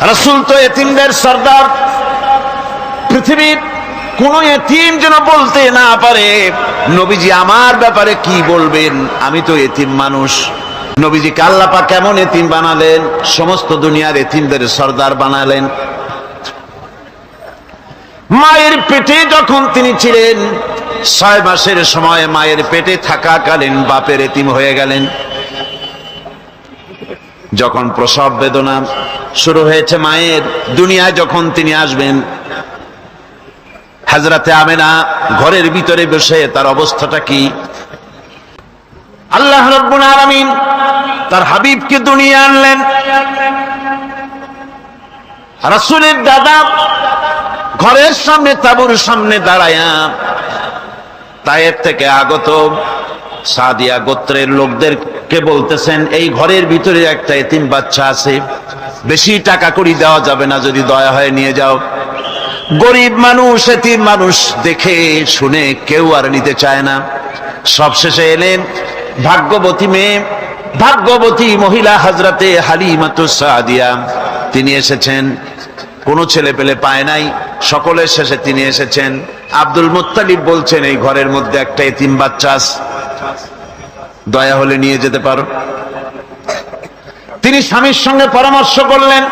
রাসূল তো এতিমদের সর্দার। পৃথিবীর কোন এতিম যেন বলতে না পারে নবীজি আমার ব্যাপারে কি বলবেন, আমি তো এতিম মানুষ। নবীজিকে আল্লাহ পাক কেমন এতিম বানালেন, সমস্ত দুনিয়ার এতিমদের সর্দার বানালেন। মায়ের পেটে যখন তিনি ছিলেন 6 মাসের সময় মায়ের পেটে থাকাকালীন বাপের এতিম হয়ে গেলেন। যখন প্রসব বেদনা শুরু হয়েছে মায়ের, দুনিয়ায় যখন তিনি আসবেন, হযরতে আমেনা ঘরের ভিতরে বসে তার অবস্থাটা কি? আল্লাহ রাব্বুল আলামিন তার হাবিবকে দুনিয়া আনলেন। রাসূলের দাদা ঘরের সামনে তাঁবুর সামনে দাঁড়ায়া তায়েফ থেকে আগত সাদিয়া গোত্রের লোকদেরকে বলতেছেন, এই ঘরের ভিতরে একটা এতিম বাচ্চা আছে, বেশি টাকা কড়ি দেওয়া যাবে না, যদি দয়া হয় নিয়ে যাও। গরিব মানুষ, এতিম মানুষ দেখে শুনে কেউ আর নিতে চায় না। সবশেষে এলেন ভাগ্যবতী মেয়ে, ভাগ্যবতী মহিলা হযরতে হালিমাতুস সাদিয়া। তিনি এসেছেন, কোনো ছেলে পেলে পায় নাই, সকলের শেষে তিনি এসেছেন। আব্দুল মুত্তালিব বলছেন, এই ঘরের মধ্যে একটা এতিম বাচ্চা আছে, দয়া হলে নিয়ে যেতে পারো। তিনি স্বামীর সঙ্গে পরামর্শ করলেন,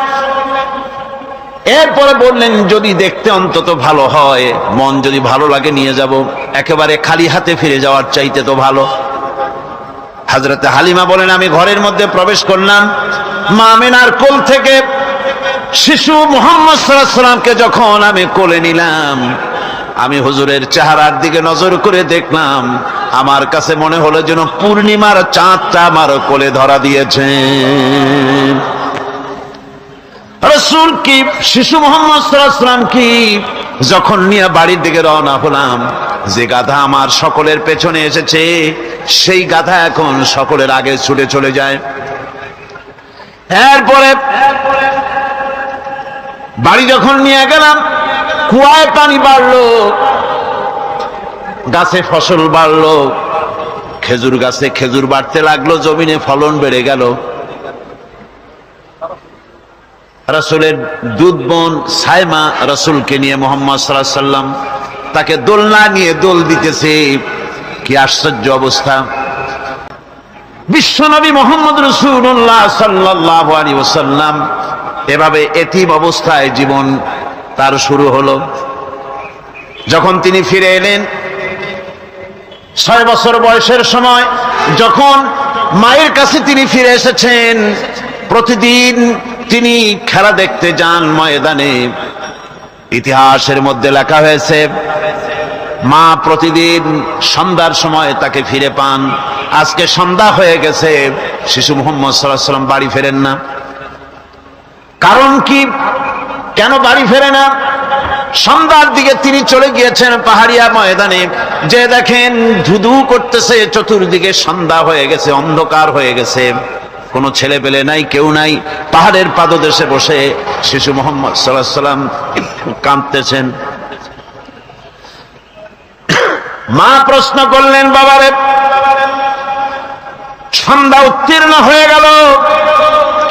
এরপরে বললেন, যদি দেখতে অন্তত ভালো হয়, মন যদি ভালো লাগে নিয়ে যাব, একেবারে খালি হাতে ফিরে যাওয়ার চাইতে তো ভালো। হযরতে হালিমা বলেন, আমি ঘরের মধ্যে প্রবেশ করলাম, মা আমেনার কোল থেকে শিশু মুহাম্মদ সাল্লাল্লাহু আলাইহি ওয়াসাল্লামকে যখন আমি কোলে নিলাম, আমি হুজুরের চেহারার দিকে নজর করে দেখলাম, আমার কাছে মনে হলো যেন পূর্ণিমার চাঁদটা আমার কোলে ধরা দিয়েছে। রাসূল কি শিশু মুহাম্মদ সাল্লাল্লাহু আলাইহি ওয়াসাল্লাম কি যখন নিয়ে বাড়ির দিকে রওনা হলাম, যে গাধা আমার সকলের পেছনে এসেছে, সেই গাধা এখন সকলের আগে ছুটে চলে যায়। এরপরে বাড়ি যখন নিয়ে গেলাম, কুয়ায় পানি বাড়লো, গাছে ফসল বাড়লো, খেজুর গাছে খেজুর বাড়তে লাগলো, জমিনে ফলন বেড়ে গেল। রাসূলের দুধ বোন সাইমা রাসূলকে নিয়ে মুহাম্মদ সাল্লাল্লাহু আলাইহি ওয়াসাল্লাম তাকে দোলনা নিয়ে দোল দিতেছে। কি আশ্চর্য অবস্থা! বিশ্বনবী মুহাম্মদ রাসূলুল্লাহ সাল্লাল্লাহু আলাইহি ওয়াসাল্লাম এভাবে এতিম অবস্থায় জীবন তার শুরু হলো। যখন তিনি ফিরে এলেন 6 বছর বয়সের সময়, যখন মায়ের কাছে তিনি ফিরে এসেছেন, প্রতিদিন তিনি খেলা দেখতে যান ময়দানে। ইতিহাসের মধ্যে লেখা হয়েছে, মা প্রতিদিন সন্ধ্যার সময় তাকে ফিরে পান। আজকে সন্ধ্যা হয়ে গেছে, শিশু মুহাম্মদ সাল্লাল্লাহু আলাইহি ওয়াসাল্লাম বাড়ি ফেরেন না। কারণ কি, কেন বাড়ি ফেরে না? সন্ধ্যার দিকে তিনি চলে গিয়েছেন পাহাড়িয়া ময়দানে, যে দেখেন ধুধু করতেছে, চতুর্দিকে সন্ধ্যা হয়ে গেছে, অন্ধকার হয়ে গেছে, কোনো ছেলে পেলে নাই, কেউ নাই। পাহাড়ের পাদদেশে বসে শিশু মুহাম্মদ সাল্লাল্লাহু আলাইহি ওয়াসাল্লাম কাঁদতেছেন। মা প্রশ্ন করলেন, বাবারে, সন্ধ্যা উত্তীর্ণ হয়ে গেল,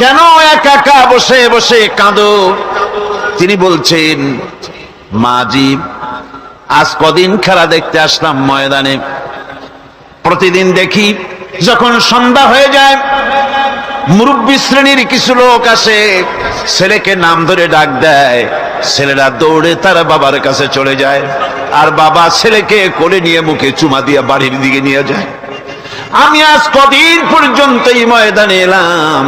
কেন একা একা বসে বসে কাঁদো? তিনি বলছেন, মাজি, আজ কদিন খেলা দেখতে আসলাম ময়দানে, প্রতিদিন দেখি যখন সন্ধ্যা হয়ে যায়, মুরব্বী শ্রেণীর কিছু লোক আসে, ছেলেকে নাম ধরে ডাক দেয়, ছেলেরা দৌড়ে তার বাবার কাছে চলে যায়, আর বাবা ছেলেকে কোলে নিয়ে মুখে চুমা দিয়ে বাড়ির দিকে নিয়ে যায়। আমি আজ কদিন পর্যন্ত এই ময়দানে এলাম,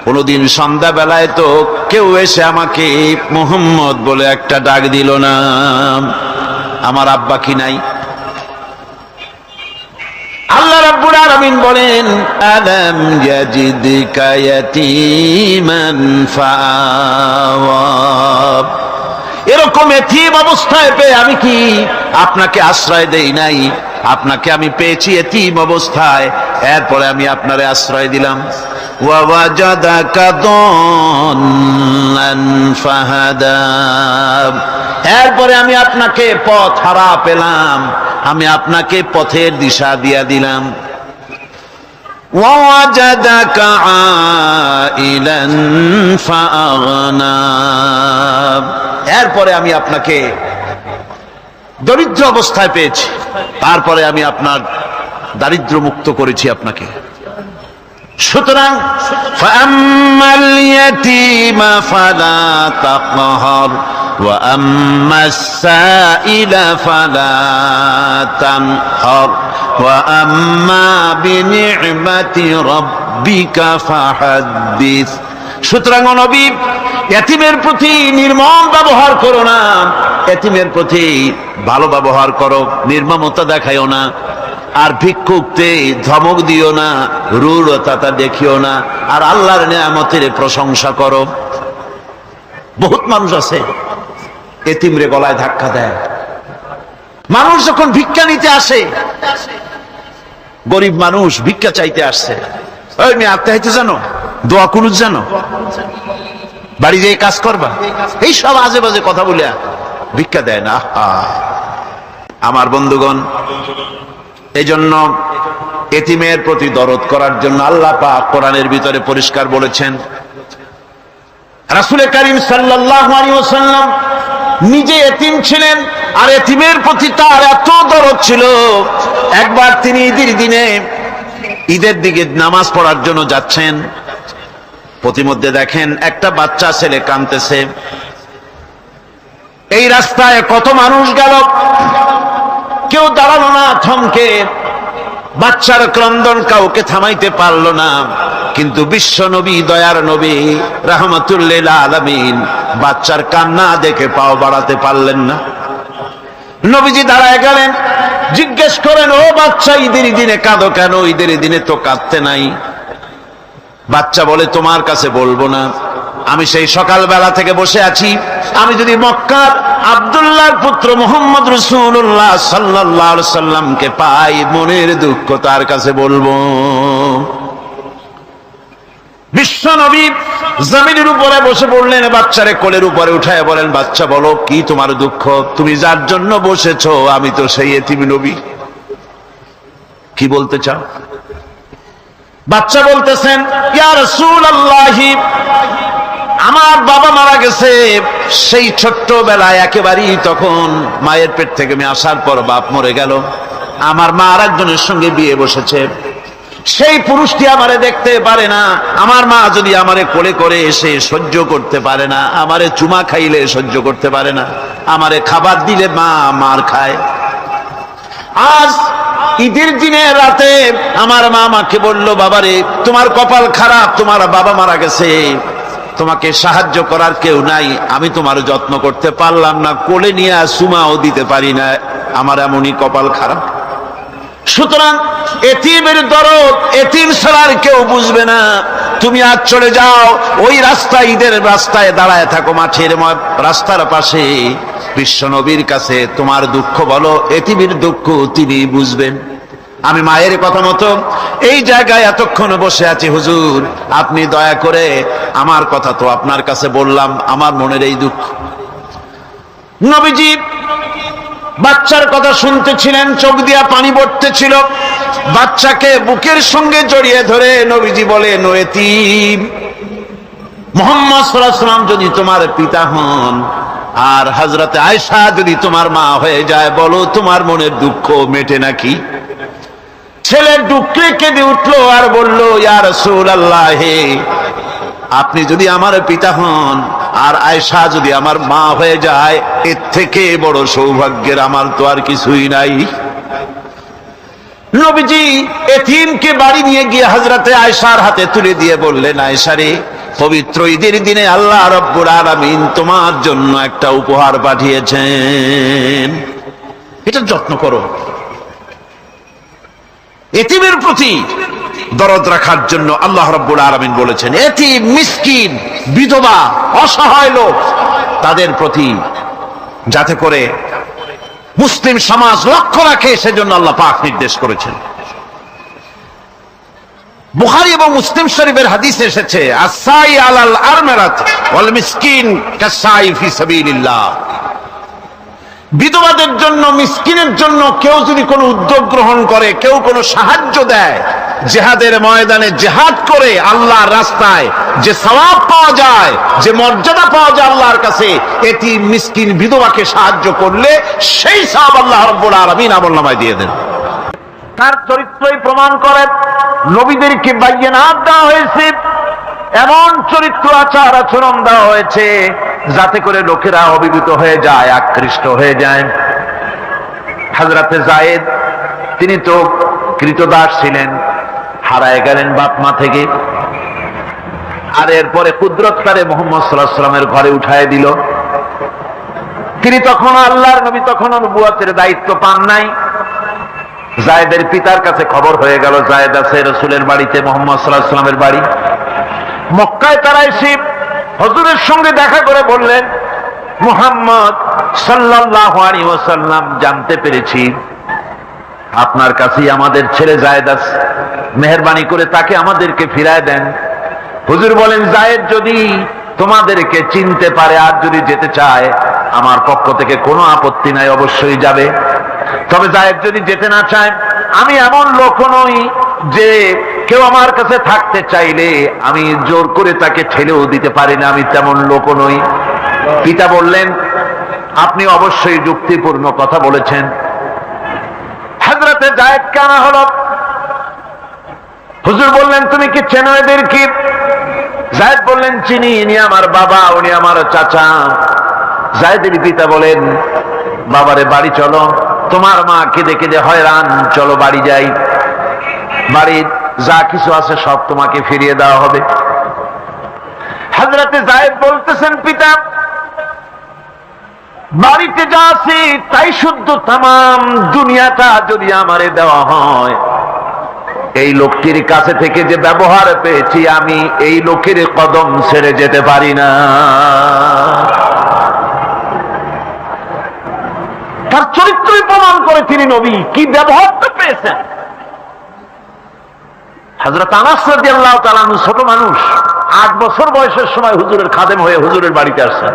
কোনদিন সন্ধ্যা বেলায় তো কেউ এসে আমাকে মুহাম্মদ বলে একটা ডাক দিল না। আমার আব্বা কি নাই? আল্লাহ রাব্বুল আলামিন বলেন, আলাম ইয়াজিদকা ইয়াতীমান ফাআওয়া। এরকম এতিম অবস্থায় পেয়ে আমি কি আপনাকে আশ্রয় দেই নাই? আপনাকে আমি পেয়েছি এতিম অবস্থায়, এরপরে আমি আপনারে আশ্রয় দিলাম। ওয়া ওয়াজাদাকা দাল্লান ফাহাদা। এরপরে আমি আপনাকে পথ হারা পেলাম, আমি আপনাকে পথের দিশা দিয়া দিলাম। ووجدك عائلا فأغنى। এরপরে আমি আপনাকে দরিদ্র অবস্থায় পেয়েছি, তারপরে আমি আপনার দারিদ্র মুক্ত করেছি আপনাকে। সুতরাং فأما اليتيم فلا تقهر وأما السائل فلا تنهر وأما بنعمة ربك فحدث। সুতরাং নবী, এতিমের প্রতি নির্মম ব্যবহার করো না, এতিমের প্রতি ভালো ব্যবহার করো, নির্মমতা দেখাইও না। আর ভিক্ষুককে ধমক দিও না, রূঢ়তা দেখিও না, আর আল্লাহর নিয়ামতের প্রশংসা করো। বহুত মানুষ আছে এতিমরে গলায় ধাক্কা দেয়। মানুষ যখন ভিক্ষা নিতে আসে, গরিব মানুষ ভিক্ষা চাইতে আসছে, ওই মেয়ে আত্মাহিত জানো, দোয়া কুনুত জানো, বাড়ি যেয়ে কাজ করবা, এই সব আজে বাজে কথা বলিয়া ভিক্ষা দেয় না। আমার বন্ধুগণ, এই জন্য এতিমের প্রতি দরদ করার জন্য আল্লাহ পাক কোরআনের ভিতরে পরিষ্কার বলেছেন। রাসূল করিম সাল্লাল্লাহু আলাইহি ওয়াসাল্লাম নিজে এতিম ছিলেন, আর এতিমের প্রতি তার এত দরদ ছিল, একবার তিনি ঈদের দিকে নামাজ পড়ার জন্য যাচ্ছেন, প্রতিমধ্যে দেখেন একটা বাচ্চা ছেলে কাঁদতেছে। এই রাস্তায় কত মানুষ গেল, কেউ দাঁড়ালো না, থমকে বাচ্চার ক্রন্দন কাউকে থামাইতে পারলো না। কিন্তু বিশ্ব নবী, দয়ার নবী রাহমাতুল লিল আলামিন বাচ্চার কান্না দেখে পাও বাড়াতে পারলেন না। নবীজি দাঁড়ায় গেলেন, জিজ্ঞেস করেন, ও বাচ্চা, ঈদের দিনে কাঁদো কেন? ঈদের দিনে তো কাঁদতে নাই। বাচ্চা বলে, তোমার কাছে বলবো না, আমি সেই সকালবেলা থেকে বসে আছি, আমি যদি মক্কার আব্দুল্লাহর পুত্র মুহাম্মদ রাসূলুল্লাহ সাল্লাল্লাহু আলাইহি সাল্লামকে পাই, মনের দুঃখ তার কাছে বলবো। বিশ্ব নবী জমিনের উপরে বসে পড়লেন, বাচ্চারে কোলের উপরে উঠায় বলেন, বাচ্চা বলো কি তোমার দুঃখ? তুমি যার জন্য বসেছো আমি তো সেই এতিম নবী, কি বলতে চাও? বাচ্চা বলতেছেন, ইয়া রাসূলুল্লাহ, আমার বাবা মারা গেছে, সেই ছোট্টবেলায় একেবারেই তখন মায়ের পেট থেকে আমি আসার পর বাপ মরে গেল, আমার মা আর একজনের সঙ্গে বিয়ে বসেছে, সেই পুরুষটি আমারে দেখতে পারে না, আমার মা যদি আমারে কোলে করে এসে সহ্য করতে পারে না, আমারে চুমা খাইলে সহ্য করতে পারে না, আমারে খাবার দিলে মা মার খায়। আজ ঈদের দিনের রাতে আমার মা আমাকে বলল, বাবারে তোমার কপাল খারাপ, তোমার বাবা মারা গেছে, তোমাকে সাহায্য করার কেউ নাই, আমি তোমার যত্ন করতে পারলাম না, কোলে নিয়ে সুমাও দিতে পারি না, আমার এমনই কপাল খারাপ। সুতরাং এতিমের দরদ এতিম ছাড়ার কেউ বুঝবে না। তুমি আজ চলে যাও, ওই রাস্তায়, ঈদের রাস্তায় দাঁড়ায় থাকো, মাঠের রাস্তার পাশে, বিশ্ব নবীর কাছে তোমার দুঃখ বলো, এতিমের দুঃখ তিনি বুঝবেন। আমি মায়ের কথা মতো এই জায়গায় এতক্ষণ বসে আছি, হুজুর আপনি দয়া করে আমার কথা তো আপনার কাছে বললাম, আমার মনের এই দুঃখ। নবীজি বাচ্চার কথা শুনতেছিলেন, চোখ দিয়া পানি পড়তেছিল, বাচ্চাকে বুকের সঙ্গে জড়িয়ে ধরে নবীজি বলেন, ও এতিম, মুহাম্মদ সাল্লাল্লাহু আলাইহি ওয়াসাল্লাম যদি তোমার পিতা হন আর হযরতে আয়েশা যদি তোমার মা হয়ে যায়, বলো তোমার মনের দুঃখ মেটে নাকি? ছেলে ডুকরে কেঁদে উঠলো আর বলল, ইয়া রাসূলুল্লাহ, আপনি যদি আমার পিতা হন আর আয়েশা যদি আমার মা হয়ে যায়, এর থেকে বড় সৌভাগ্যের আমার তো আর কিছুই নাই। নবীজি এতিমকে বাড়ি নিয়ে গিয়ে হযরতে আয়েশার হাতে তুলে দিয়ে বললেন, আয়েশা রে, পবিত্র ঈদের দিনে আল্লাহ রাব্বুল আলামিন তোমার জন্য একটা উপহার পাঠিয়েছেন, এটা যত্ন করো। এতিমের প্রতি দরদ রাখার জন্য আল্লাহ রাব্বুল আলামিন বলেছেন, এতিম, মিসকিন, বিধবা, অসহায় লোক, তাদের প্রতি যাতে করে মুসলিম সমাজ লক্ষ্য রাখে, সেজন্য আল্লাহ পাক নির্দেশ করেছেন। বুখারী এবং মুসলিম শরীফের হাদিসে এসেছে, আসাই আলাল আরমারাত ওয়াল মিসকিন কাসাই ফি সাবিলিল্লাহ। বিধবাদের জন্য, মিসকিনের জন্য কেউ যদি কোনো উদ্যোগ গ্রহণ করে, কেউ কোনো সাহায্য দেয়, জিহাদের ময়দানে জিহাদ করে আল্লাহর রাস্তায় যে সওয়াব পাওয়া যায়, যে মর্যাদা পাওয়া যায় আল্লাহর কাছে, এতিম মিসকিন বিধবাকে সাহায্য করলে সেই সওয়াব আল্লাহ রাব্বুল আলামিন আমলনামায় দিয়ে দেন। তার চরিত্রই প্রমাণ করে নবীদেরকে বায়্যানাত দেওয়া হয়েছে, এমন চরিত্র আচার আচরণ দেওয়া হয়েছে যাতে করে লোকেরা অভিভূত হয়ে যায়, আকৃষ্ট হয়ে যায়। হযরতে যায়েদ তিনি তো কৃতদাস ছিলেন, হারায় গেলেন বাপ মা থেকে, আর এরপরে কুদরতকারে মুহাম্মদ সাল্লাল্লাহু আলাইহি ওয়াসাল্লামের ঘরে উঠায় দিল। তিনি তখন আল্লাহর নবী, তখন নবুয়তের দায়িত্ব পান নাই। যায়েদের পিতার কাছে খবর হয়ে গেল যায়েদ আছে রাসূলের বাড়িতে, মুহাম্মদ সাল্লাল্লাহু আলাইহি ওয়াসাল্লামের বাড়ি মক্কায়। তারা এসে হুজুরের সঙ্গে দেখা করে বললেন, মুহাম্মদ সাল্লাল্লাহু আলাইহি ওয়াসাল্লাম জানতে পেরেছি আপনার কাছেই আমাদের ছেলে যায়েদ আছে, মেহেরবানি করে তাকে আমাদেরকে ফিরায় দেন। হুজুর বলেন, যায়েদ যদি তোমাদেরকে চিনতে পারে আর যদি যেতে চায় আমার পক্ষ থেকে কোনো আপত্তি নাই, অবশ্যই যাবে। তবে যায়েদ যদি যেতে না চায়, আমি এমন লোক নই যে কেউ আমার কাছে থাকতে চাইলে আমি জোর করে তাকে ঠেলেও দিতে পারি না, আমি তেমন লোক নই। পিতা বললেন, আপনি অবশ্যই যুক্তিপূর্ণ কথা বলেছেন। হযরতে যায়েদ কানা হলো। হুজুর বললেন, তুমি কি চেনো এদেরকে? যায়েদ বললেন, চিনি, ইনি আমার বাবা, উনি আমার চাচা। যায়েদের পিতা বলেন, বাবারে বাড়ি চলো, তোমার মা কেঁদে কেঁদে হয়রান, চলো বাড়ি যাই, বাড়ির যা কিছু আছে সব তোমাকে ফিরিয়ে দেওয়া হবে। হযরতে যায়েদ বলতেছেন, পিতা বাড়িতে যা আছে তাই শুদ্ধ, তামাম দুনিয়াটা যদি আমারে দেওয়া হয়, এই লোকটির কাছে থেকে যে ব্যবহার পেয়েছি আমি এই লোকের কদম ছেড়ে যেতে পারি না। তার চরিত্রই প্রমাণ করে তিনি নবী, কি ব্যবহারটা পেয়েছেন। হযরত আনাস রাদিয়াল্লাহু তাআলা আনহু ছোট মানুষ, 8 বছর বয়সের সময় হুজুরের খাদেম হয়ে হুজুরের বাড়িতে আসছেন।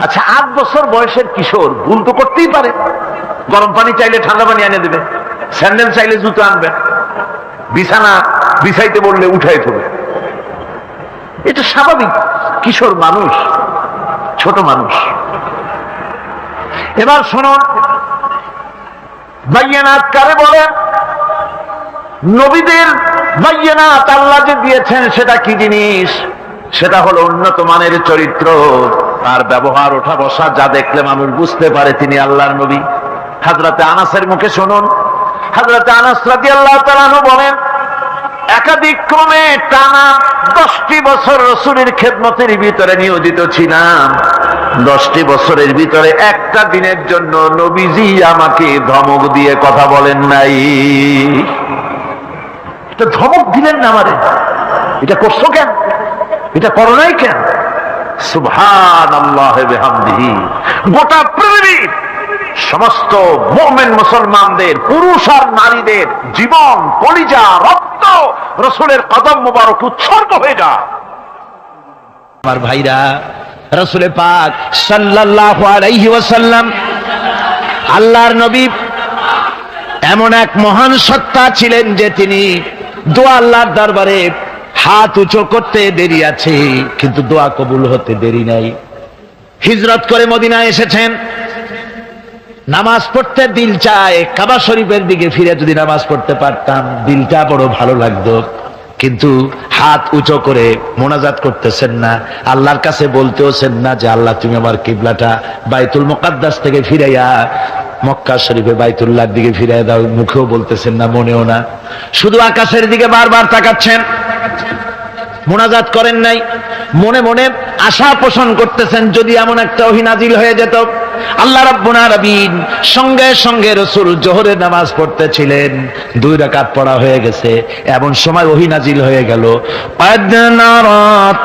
আচ্ছা, 8 বছর বয়সের কিশোর ভুল তো করতেই পারে, গরম পানি চাইলে ঠান্ডা পানি এনে দেবে, স্যান্ডেল চাইলে জুতো আনবে, বিছানা বিছাইতে বললে উঠাই দেবে, এটা স্বাভাবিক। কিশোর মানুষ, ছোট মানুষ। এবার শুনুন, বায়্যানাত কারে বলে? নবীদের বায়্যানাত আল্লাহ যে দিয়েছেন সেটা কি জিনিস? সেটা হলো উন্নত মানের চরিত্র, তার ব্যবহার, ওঠা বসা যা দেখলে মানুষ বুঝতে পারে তিনি আল্লাহর নবী। হযরতে আনাসের মুখে শুনুন, হযরতে আনাস রাদিয়াল্লাহু তাআলা আনহু বলেন, একাধিক ক্রমে টানা 10টি বছর রাসূলের খেদমতের ভিতরে নিয়োজিত ছিলাম। 10টি বছরের ভিতরে একটা দিনের জন্য নবীজি আমাকে ধমক দিয়ে কথা বলেন নাই। এটা ধমক দিলেন না আমারে, এটা করছো কেন, এটা করো নাই কেন? সুবহানাল্লাহ ওয়া বিহামদিহি। গোটা পৃথিবীর সমস্ত মুমিন মুসলমানদের, পুরুষ আর নারীদের জীবন, কলিজা, রক্ত রাসূলের কদম মোবারক উৎসর্গ হয়ে যায়। আমার ভাইরা, রাসূল পাক সাল্লাল্লাহু আলাইহি ওয়াসাল্লাম আল্লাহর নবী এমন এক মহান সত্তা ছিলেন যে তিনি দোয়া আল্লাহর দরবারে হাত উঁচু করতে দেরি আছে, কিন্তু দোয়া কবুল হতে দেরি নাই। হিজরত করে মদিনায় এসেছেন, নামাজ পড়তে দিল চায়, কাবা শরীফের দিকে ফিরে যদি নামাজ পড়তে পারতাম দিলটা বড় ভালো লাগতো, কিন্তু হাত উঁচু করে মোনাজাত করতেছেন না, আল্লাহর কাছে বলতেওছেন না যে আল্লাহ তুমি আমার কিবলাটা বাইতুল মুকাদ্দাস থেকে ফিরাইয়া মক্কা শরীফে বাইতুল্লাহর দিকে ফিরাইয়া দাও, মুখেও বলতেছেন না, মনেও না, শুধু আকাশের দিকে বারবার তাকাচ্ছেন, মোনাজাত করেন নাই। মনে মনে আশা পোষণ করতেছেন যদি এমন একটা ওহী নাজিল হয়ে যেত। আল্লাহ রাব্বুল আলামিন সঙ্গে সঙ্গে রাসূল জোহরের নামাজ পড়তেছিলেন, 2 রাকাত পড়া হয়ে গেছে, এমন সময় ওহী নাজিল হয়ে গেল, ক্বাদ নারা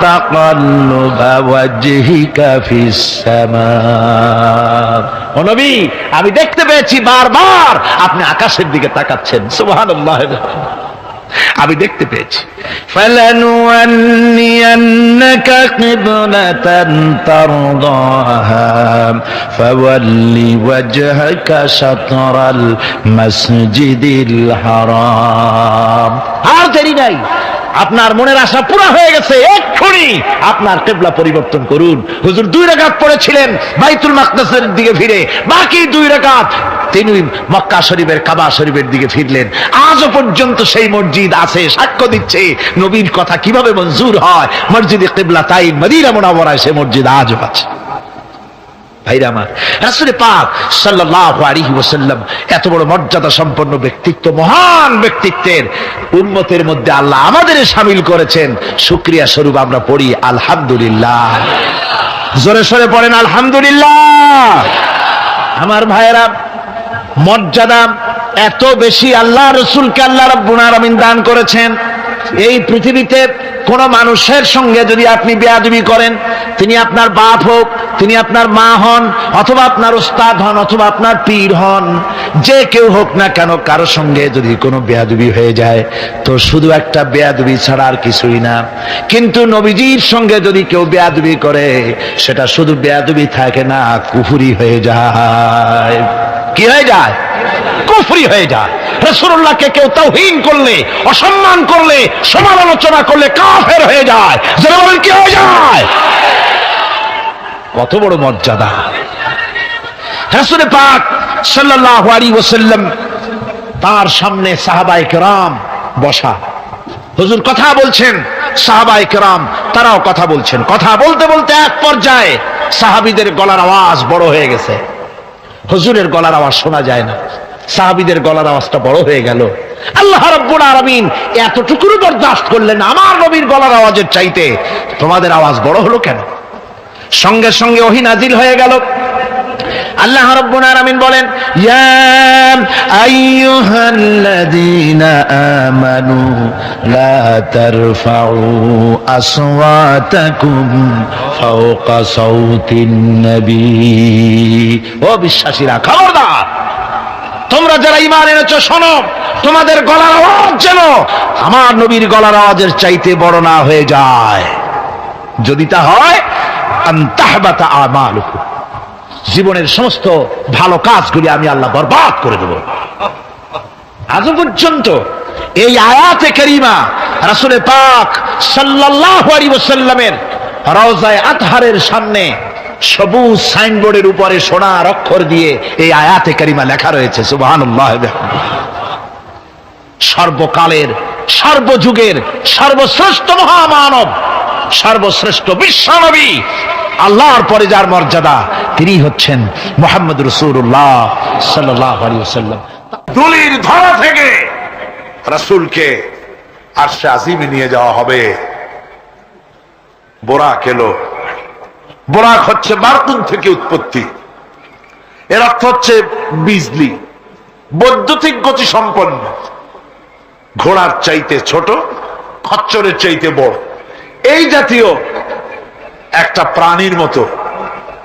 তাকাল্লুবা ওয়াজহিকা ফিস সামা। ও নবী, আমি দেখতে পেয়েছি বারবার আপনি আকাশের দিকে তাকাচ্ছেন। সুবহানাল্লাহ। আমি দেখতে পেয়েছি। فلنولينك قبلة ترضاها فول وجهك شطر المسجد الحرام। আর দেরি নাই, আপনার মনের আশা পুরা হয়ে গেছে, এক্ষুনি আপনার কিবলা পরিবর্তন করুন। হুজুর 2 রাকাত পড়েছিলেন বাইতুল মাকদাসের দিকে ফিরে, বাকি 2 রাকাত তিনি মক্কা শরীফের কাবা শরীফের দিকে ফিরলেন। আজও পর্যন্ত সেই মসজিদ আছে, সাক্ষ্য দিচ্ছে নবীর কথা কিভাবে মঞ্জুর হয়। মসজিদে কিবলাতাইন মদিনা মুনাওয়ারায় সে মসজিদ আজও আছে। ভাইরা আমার, রাসূল পাক সাল্লাল্লাহু আলাইহি ওয়াসাল্লাম এত বড় মর্যাদা সম্পন্ন ব্যক্তিত্ব, মহান ব্যক্তিত্বের উম্মতের মধ্যে আল্লাহ আমাদের শামিল করেছেন। শুকরিয়া স্বরূপ আমরা পড়ি আলহামদুলিল্লাহ। জোরে সোরে পড়েন আলহামদুলিল্লাহ। আমার ভাইয়েরা, মর্যাদা এত বেশি আল্লাহ রাসূলকে আল্লাহ রাব্বুল আলামিন দান করেছেন। এই পৃথিবীতে কোন মানুষের সঙ্গে যদি আপনি বেয়াদবি করেন, তিনি আপনার বাপ হোক, তিনি আপনার মা হন, অথবা আপনার উস্তাদ হন, অথবা আপনার পীর হন, যে কেউ হোক না কেন, কারো সঙ্গে যদি কোনো বেয়াদবি হয়ে যায় তো শুধু একটা বেয়াদবি ছাড়া আর কিছুই না। কিন্তু নবীজির সঙ্গে যদি কেউ বেয়াদবি করে, সেটা শুধু বেয়াদবি থাকে না, কুফরি হয়ে যায়। কি হয়ে যায়? কুফরি হয়ে যায়। রাসূলুল্লাহকে কেউ তাওহীন করলে, অসম্মান করলে, সমালোচনা করলে কাফের হয়ে যায়। যারা বলেন কি হয়ে যায়? কত বড় মর্যাদা! রাসূল পাক সাল্লাল্লাহু আলাইহি ওয়াসাল্লাম, তার সামনে সাহাবায়ে কেরাম বসা, হুজুর কথা বলছেন, সাহাবায়ে কেরাম তারাও কথা বলছেন। কথা বলতে বলতে এক পর্যায়ে সাহাবীদের গলার আওয়াজ বড় হয়ে গেছে। হুজুরের গলার আওয়াজ শোনা যায় না, সাহাবীদের গলার আওয়াজটা বড় হয়ে গেল। আল্লাহ রাব্বুল আলামিন এতটুকু বরদাস্ত করলেন, আমার নবীর গলার আওয়াজের চাইতে তোমাদের আওয়াজ বড় হলো কেন? সঙ্গে সঙ্গে ওহী নাজিল হয়ে গেল। আল্লাহ রাব্বুল আলামিন বলেন, ইয়া আইয়ুহাল্লাযীনা আমানু লা তারফাউ আসওয়াতাকুম ফাওকা সাওতিন নবী। ও বিশ্বাসীরা, খবরদার, তোমরা যারা ঈমান এনেছো শোনো, তোমাদের গলার আওয়াজ যেন আমার নবীর গলার আওয়াজের চাইতে বড় না হয়ে যায়। যদি তা হয়, আনতাহবাতা আমালুকুম, জীবনের সমস্ত ভালো কাজগুলি আমি আল্লাহ বরবাদ করে দেব। আজ পর্যন্ত এই আয়াতে কারিমা রাসূল পাক সাল্লাল্লাহু আলাইহি ওয়াসাল্লামের রওজায়ে আতহারের সামনে সবুজ সাইনবোর্ডের উপরে সোনার অক্ষর দিয়ে এই আয়াতে কারিমা লেখা রয়েছে, সুবহানাল্লাহ। সর্বকালের, সর্বযুগের সর্বশ্রেষ্ঠ মহামানব, সর্বশ্রেষ্ঠ বিশ্বনবী, আল্লাহর পরে যার মর্যাদা, তিনি হচ্ছেন মুহাম্মদ রাসূলুল্লাহ সাল্লাল্লাহু আলাইহি ওয়াসাল্লাম। তুলির ধরা থেকে রাসূলকে আরশে আজিমে নিয়ে যাওয়া হবে। বোরাক এলো। বোরাক হচ্ছে বারকুন থেকে উৎপত্তি। এর অর্থ হচ্ছে বিজলি, বৈদ্যুতিক গতি সম্পন্ন, ঘোড়ার চাইতে ছোট, খচ্চরের চাইতে বড়, এই জাতীয় একটা প্রাণীর মতো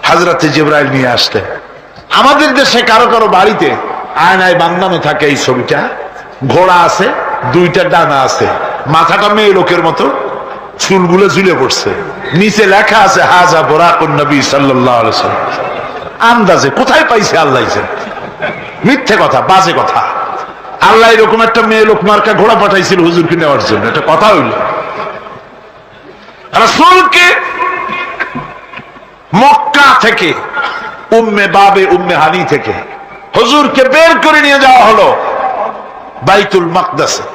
হযরতে জিবরাইল নিয়ে আসলেন। আমাদের দেশে কারো কারো বাড়িতে আয়নায় বান্ধানো থাকে এই ছবিটা। ঘোড়া আছে, 2টা ডানা আছে, মাথাটা মেয়ে লোকের মতো, চুলগুলো ঝুলে পড়ছে, নিচে লেখা আছে হাজা বুরাকুন নবী সাল্লাল্লাহু আলাইহি ওয়াসাল্লাম। আন্দাজে কোথায় পাইছে আল্লাহ জানে, মিথ্যে কথা, বাজে কথা। আল্লাহ এরকম একটা মেয়ে লোক মার্কা ঘোড়া পাঠাইছিল হুজুরকে নেওয়ার জন্য, এটা কথা হইল? রাসূলকে মক্কা থেকে, উম্মে বাবে উম্মে হানি থেকে হুজুরকে বের করে নিয়ে যাওয়া হলো বাইতুল মাকদাসে।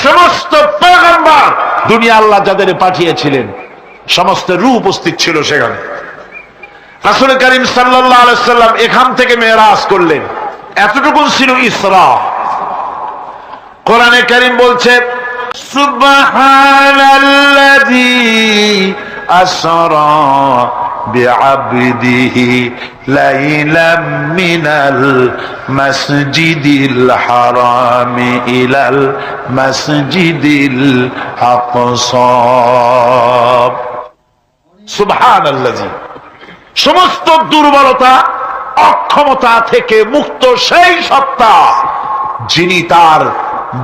সমস্ত পয়গম্বর, দুনিয়া আল্লাহ যাদের পাঠিয়েছিলেন, সমস্ত রূহ উপস্থিত ছিল সেখানে। রাসূল করিম সাল্লাল্লাহু আলাইহি ওয়াসাল্লাম এখান থেকে মেরাজ করলেন। এতটুকু ছিল ইসরা। কোরআনে কারীম বলছে, সুবহানাল্লাযী আসরা বিআবদিহি লাইলাম মিনাল মাসজিদিল হারামি ইলাল মাসজিদিল আকসা। সুবহানাল্লাযী, সমস্ত দুর্বলতা, অক্ষমতা থেকে মুক্ত সেই সত্তা যিনি তার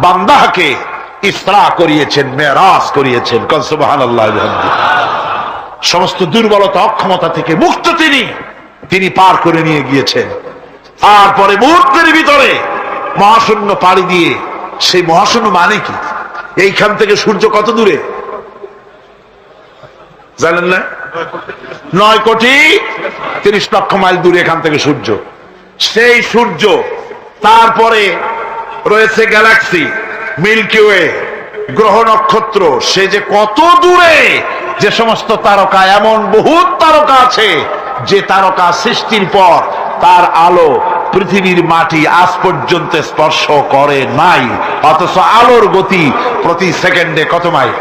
বান্দাকে ইসরা করিয়েছেন, মেরাজ করিয়েছেন। কন সুবহানাল্লাহ। সমস্ত দুর্বলতা, অক্ষমতা থেকে মুক্ত তিনি পার করে নিয়ে গিয়েছেন। তারপরে মুহূর্তের ভিতরে মহাশূন্য পাড়ি দিয়ে, সেই মহাশূন্য মানে কি? এইখান থেকে সূর্য কত দূরে জানেন না? 9,30,00,000 মাইল দূরে এখান থেকে সূর্য। সেই সূর্য, তারপরে রয়েছে গ্যালাক্সি, মিল্কি ওয়ে, গ্রহ নক্ষত্র, সে যে কত দূরে, যে সমস্ত তারকা, এমন বহুত তারকা আছে যে তারকা সৃষ্টির পর তার আলো পৃথিবীর মাটি আজ পর্যন্ত স্পর্শ করে নাই, অথচ আলোর গতি প্রতি সেকেন্ডে কত মাইল?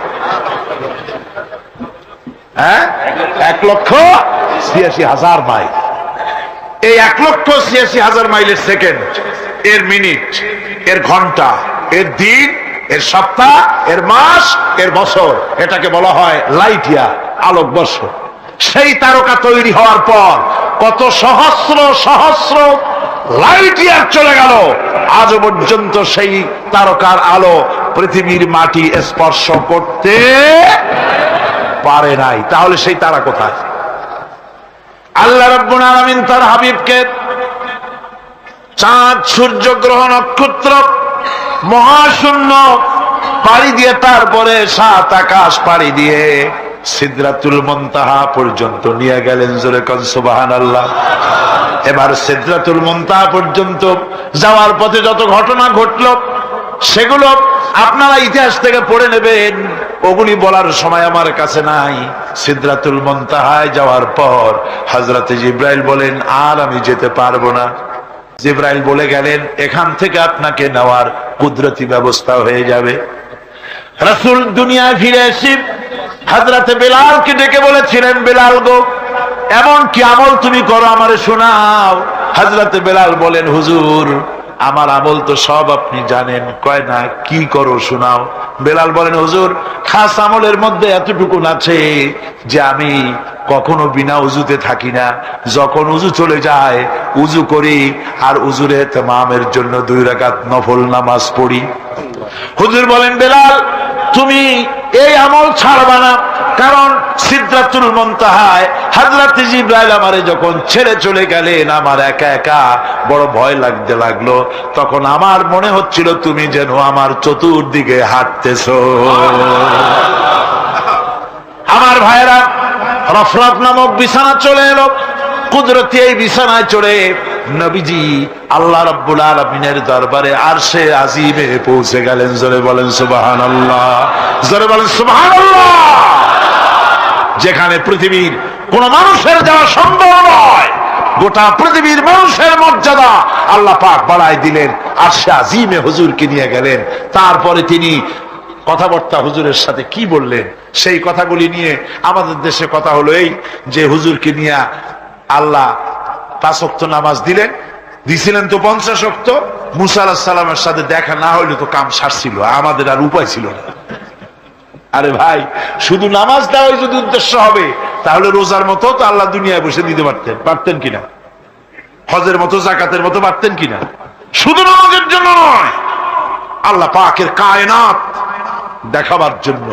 1,86,000 মাইল। এই 1,86,000 মাইলের সেকেন্ড, এর মিনিট, এর ঘন্টা, এর দিন, এর সপ্তাহ, এর মাস, এর বছর, এটাকে বলা হয় লাইট ইয়ার, আলোকবর্ষ। সেই তারকা তৈরি হওয়ার পর কত সহস্র সহস্র লাইট ইয়ার চলে গেল, আজ পর্যন্ত সেই তারকার আলো পৃথিবীর মাটি স্পর্শ করতে পারে নাই। তাহলে সেই তারা কোথায়? আল্লাহ রাব্বুল আলামিন তার হাবিবকে চাঁদ, সূর্য, গ্রহ, নক্ষত্র, মহাশূন্য পাড়ি দিয়ে, তারপরে 7 আকাশ পাড়ি দিয়ে সিদরাতুল মুনতাহা পর্যন্ত নিয়ে গেলেন। জোরে কোন সুবহানাল্লাহ। এবার সিদরাতুল মুনতাহা পর্যন্ত যাওয়ার পথে যত ঘটনা ঘটলো, সেগুলো আপনারা ইতিহাস থেকে পড়ে নেবেন, ওগুলি বলার সময় আমার কাছে নাই। সিদরাতুল মুনতাহায় যাওয়ার পর হযরতে জিবরাইল বলেন, আর আমি যেতে পারবো না। জিবরাইল বলে গেলেন, এখান থেকে আপনাকে নেওয়ার কুদরতি ব্যবস্থা হয়ে যাবে। রাসূল দুনিয়ায় ফিরে এসে হযরতে বেলালকে ডেকে বলেছিলেন, বেলাল গো, এমন কি আমল তুমি করো আমারে শোনাও। হযরতে বেলাল বলেন, হুজুর আমার আমল তো সব আপনি জানেন। কয় না, কি করো শোনাও। বেলাল বলেন, হুজুর খাস আমলের মধ্যে এতটুকু আছে যে আমি কখনো বিনা উজুতে থাকি না। যখন উজু চলে যায় উজু করি, আর উজুরে ইতমামের জন্য 2 রাকাত নফল নামাজ পড়ি। হুজুর বলেন, বেলাল তুমি এই আমল ছাড়বা না, কারণ সিদরাতুল মুনতাহায় হযরত জিবরাইল আমারে যখন ছেড়ে চলে গেলেন, আমার একা একা বড় ভয় লাগতে লাগলো। তখন আমার মনে হচ্ছিল তুমি যেন আমার চতুর্দিকে হাঁটতেছো। আমার ভাইরা, রফরফ নামক বিছানা চলে এলো। কুদরতি এই বিছানায় চড়ে নবীজি আল্লাহ রাব্বুল আলামিনের দরবারে আরশে আজিমে পৌঁছে গেলেন। জোরে বলেন সুবহানাল্লাহ, জোরে বলেন সুবহানাল্লাহ। যেখানে পৃথিবীর কোন মানুষের যাওয়া সম্ভব নয়, গোটা পৃথিবীর মানুষের মর্যাদা আল্লাহ পাক বাড়ায় দিলেন। আরশে আজিমে হুজুরকে নিয়ে গেলেন। তারপরে তিনি কথাবার্তা হুজুরের সাথে কি বললেন, সেই কথাগুলি নিয়ে আমাদের দেশে কথা হলো এই যে হুজুরকে নিয়ে আল্লাহ 5 ওয়াক্ত নামাজ দিছিলেন তো 50 ওয়াক্ত। মুসা আলাইহিস সালামের সাথে দেখা না হইলে তো কাম সারছিল, আমাদের আর উপায় ছিল না। আরে ভাই, শুধু নামাজ দেওয়াই যদি উদ্দেশ্য হবে, তাহলে রোজার মতো তো আল্লাহ দুনিয়ায় বসে দিতে পারতেন কিনা? হজের মতো, যাকাতের মতো পারতেন কিনা? শুধু নামাজের জন্য নয়, আল্লাহ পাকের কায়নাত দেখাবার জন্য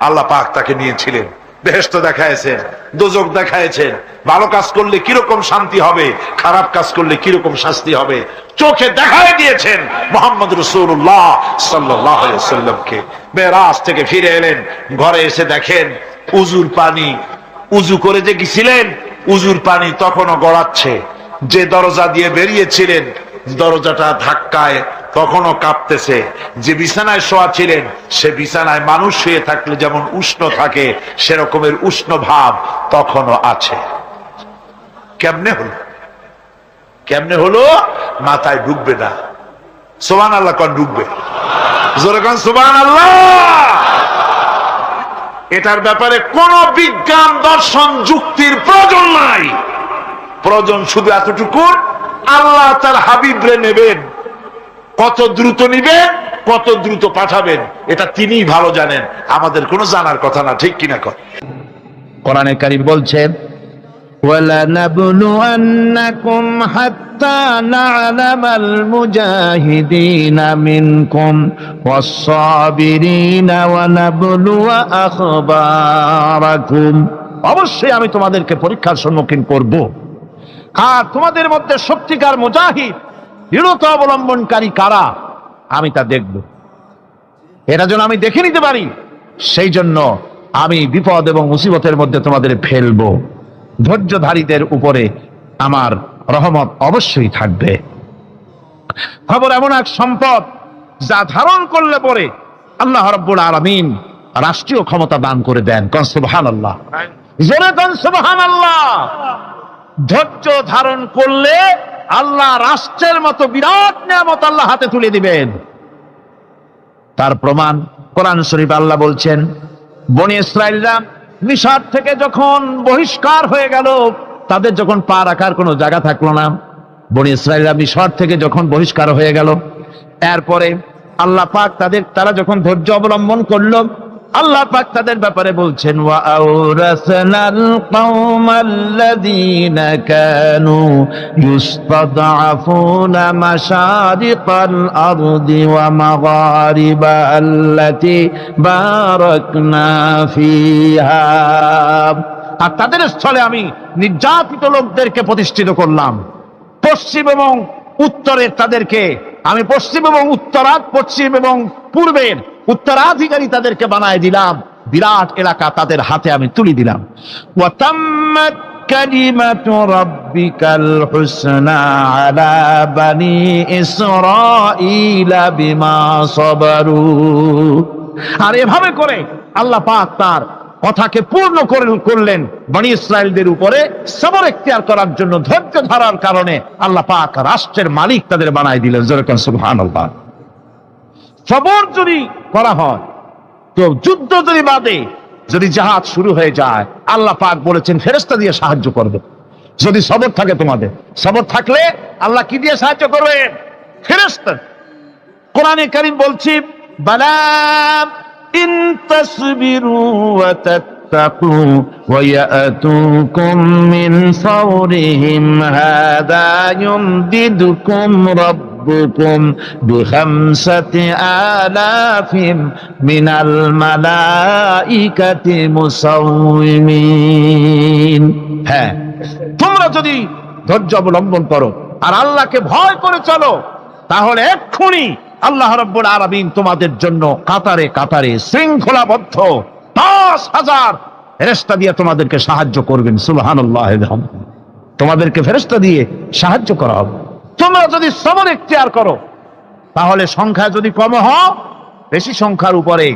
আল্লাহ পাক তাকে নিয়েছিলেন। বেহেশত দেখাইছেন, দোজখ দেখাইছেন, ভালো কাজ করলে কিরকম শান্তি হবে, খারাপ কাজ করলে কিরকম শাস্তি হবে, চোখে দেখাই দিয়েছেন মুহাম্মদ রাসূলুল্লাহ সাল্লাল্লাহু আলাইহি ওয়াসাল্লামকে। মেরাজ থেকে ফিরে এলেন, ঘরে এসে দেখেন উজুর পানি, উজু করে যে গেছিলেন উজুর পানি তখনও গড়াচ্ছে। যে দরজা দিয়ে বেরিয়েছিলেন দরজাটা ধাক্কায় তখনও কাঁপতেছে। যে বিছানায় শোয়া ছিলেন সে বিছানায় মানুষ শুয়ে থাকলে যেমন উষ্ণ থাকে, সেরকমের উষ্ণ ভাব তখনও আছে। কেমনে হলো? কেমনে হলো? মাথায় ঢুকবে না। সুবহানাল্লাহ কোন ঢুকবে? জোরে কোন সুবহানাল্লাহ। এটার ব্যাপারে কোন বিজ্ঞান, দর্শন, যুক্তির প্রয়োজন নাই। প্রয়োজন শুধু এতটুকু, আল্লাহ তার হাবিবরে নেবেন, কত দ্রুত নিবেন, কত দ্রুত পাঠাবেন, এটা তিনিই ভালো জানেন, আমাদের কোনো জানার কথা না। ঠিক কিনা? কোরআনে কারীম বলছেন, وَلَنَبْلُوَنَّكُمْ حَتَّى نَعْلَمَ الْمُجَاهِدِينَ مِنْكُمْ وَالصَّابِرِينَ وَنَبْلُوَ أَخْبَارَكُمْ। অবশ্যই আমি তোমাদেরকে পরীক্ষার সম্মুখীন করব, আর তোমাদের মধ্যে সত্যিকার মুজাহিদ, দৃঢ়তা অবলম্বনকারী কারা আমি তা দেখব। এটা যেন আমি দেখে নিতে পারি, সেই জন্য আমি বিপদ এবং মুসিবতের মধ্যে তোমাদের ফেলবো। ধৈর্যধারীদের উপরে আমার রহমত অবশ্যই থাকবে। খবর এমন এক সম্পদ যা ধারণ করলে পরে আল্লাহ রাব্বুল আলামিন রাষ্ট্রীয় ক্ষমতা দান করে দেন। কোন সুবহানাল্লাহ, জোরে কোন সুবহানাল্লাহ। ধৈর্য ধারণ করলে আল্লাহ রাষ্ট্রের মতো বিরাট নিয়ামত আল্লাহ হাতে তুলে দিবেন। তার প্রমাণ কোরআন শরীফ আল্লাহ বলছেন, বনি ইসরাইলরা মিশর থেকে যখন বহিষ্কার হয়ে গেল, তাদের যখন পা রাখার কোনো জায়গা থাকলো না, বনি ইসরাইলরা মিশর থেকে যখন বহিষ্কার হয়ে গেল, এরপরে আল্লাহ পাক তারা যখন ধৈর্য অবলম্বন করলো, আল্লাহ পাক তাদের ব্যাপারে বলছেন, ওয়া আওরাসনাল কওমাল্লাযীনা কানু ইউস্তাদআফুনা মাশারিকাল আরদি ওয়া মাগারিবা আল্লাতী বারাকনা ফিহা। আর তাদের স্থলে আমি নির্যাতিত লোকদেরকে প্রতিষ্ঠিত করলাম। পশ্চিম এবং উত্তরের তাদেরকে আমি পশ্চিম এবং পূর্বের উত্তরাধিকারী তাদেরকে বানায় দিলাম। বিরাট এলাকা তাদের হাতে আমি তুলে দিলাম। ওয়া তাম্মাত কালিমাতু রাব্বিকাল হুসনা আলা বানি ইসরাঈলা বিমা সাবারু। আর এভাবে করে আল্লাহ পাক তার কথাকে পূর্ণ করলেন বনি ইসরাইলদের উপরে। সবর ইখতিয়ার করার জন্য, ধৈর্য ধরার কারণে আল্লাহ পাক রাষ্ট্রের মালিক তাদের বানায় দিলেন। যেরকম সুবহানাল্লাহ। সবর যদি করা হয়, তো যুদ্ধ যদি বাদে, যদি জাহাজ শুরু হয়ে যায়, আল্লাহ পাক বলেছেন ফেরেশতা দিয়ে সাহায্য করবে। যদি সবর থাকে তোমাদের, সবর থাকলে আল্লাহ কি দিয়ে সাহায্য করবেন? ফেরেশতা। কোরআনে কারীম বলছে, বালা ইন তাসবিরু ওয়া তাত্তাকু ওয়া ইয়াতুকুম মিন ফাওরিহিম হাদা ইউমদিদুকুম রাব্বুকুম বিখামসাতি আলাফিন মিনাল মালাইকাতি মুসাউমিন। হ্যাঁ, তোমরা যদি ধৈর্য অবলম্বন করো আর আল্লাহকে ভয় করে চলো, তাহলে এক্ষুনি আল্লাহ রাব্বুল আলামিন তোমাদের জন্য কাতারে কাতারে শৃঙ্খলাবদ্ধ 10,000 ফেরেশতা দিয়ে তোমাদেরকে সাহায্য করবেন। সুবহানাল্লাহ। তোমাদেরকে ফেরেশতা দিয়ে সাহায্য করা হবে। তোমরা যদি সবর ইখতিয়ার করো, তাহলে সংখ্যা যদি কম হয়, বেশি সংখ্যার উপরে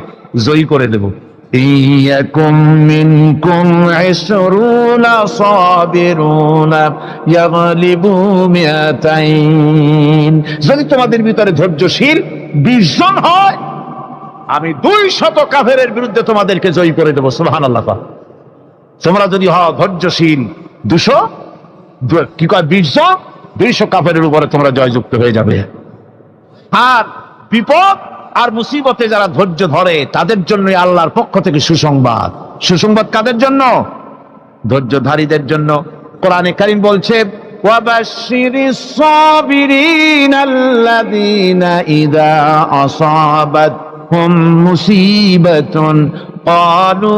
জয়ী করে দেব। ইয়াকুম মিনকুম 20 সাবিরুনা ইয়াগলিবু মিয়াতাইন। যদি তোমাদের ভিতরে ধৈর্যশীল 20 জন হয়, আমি 200 কাফেরের বিরুদ্ধে তোমাদেরকে জয়ী করে দেব। সুবহানাল্লাহ। তোমরা যদি হও ধৈর্যশীল 20 জন, 200 কাফেরের উপরে তোমরা জয়যুক্ত হয়ে যাবে। আর বিপদ আর মুসিবতে যারা ধৈর্য ধরে, তাদের জন্য আল্লাহর পক্ষ থেকে সুসংবাদ। সুসংবাদ কাদের জন্য? ধৈর্যধারীদের জন্য। কোরআনে কারীম বলছে, ওয়াবাশশিরিস সাবিরিনাল্লাযীনা ইযা আসাবাতহুম মুসিবাতুন ক্বালু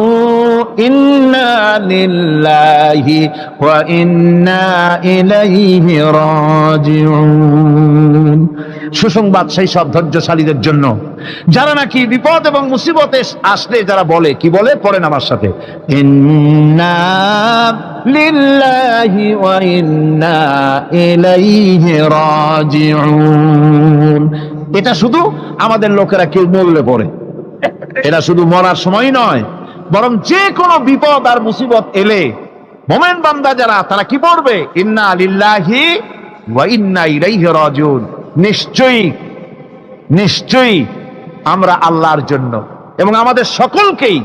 ইন্না লিল্লাহি ওয়া ইন্না ইলাইহি রাজিউন। সুসংবাদ সেই সব ধৈর্যশালীদের জন্য যারা নাকি বিপদ এবং মুসিবতে আসলে যারা বলে, কি বলে? পড়েন আমার সাথে, ইন্না লিল্লাহি ওয়া ইন্না ইলাইহি রাজিউন। এটা শুধু আমাদের লোকেরা কেউ বললে পড়ে, এটা শুধু মরার সময় নয়, বরং যে কোনো বিপদ আর মুসিবত এলে মোমেন বান্দা যারা, তারা কি পড়বে? ইন্না লিল্লাহি ওয়া ইন্না ইলাইহি রাজিউন। নিশ্চয়ই আমরা আল্লাহর জন্য এবং আমাদের সকলকেই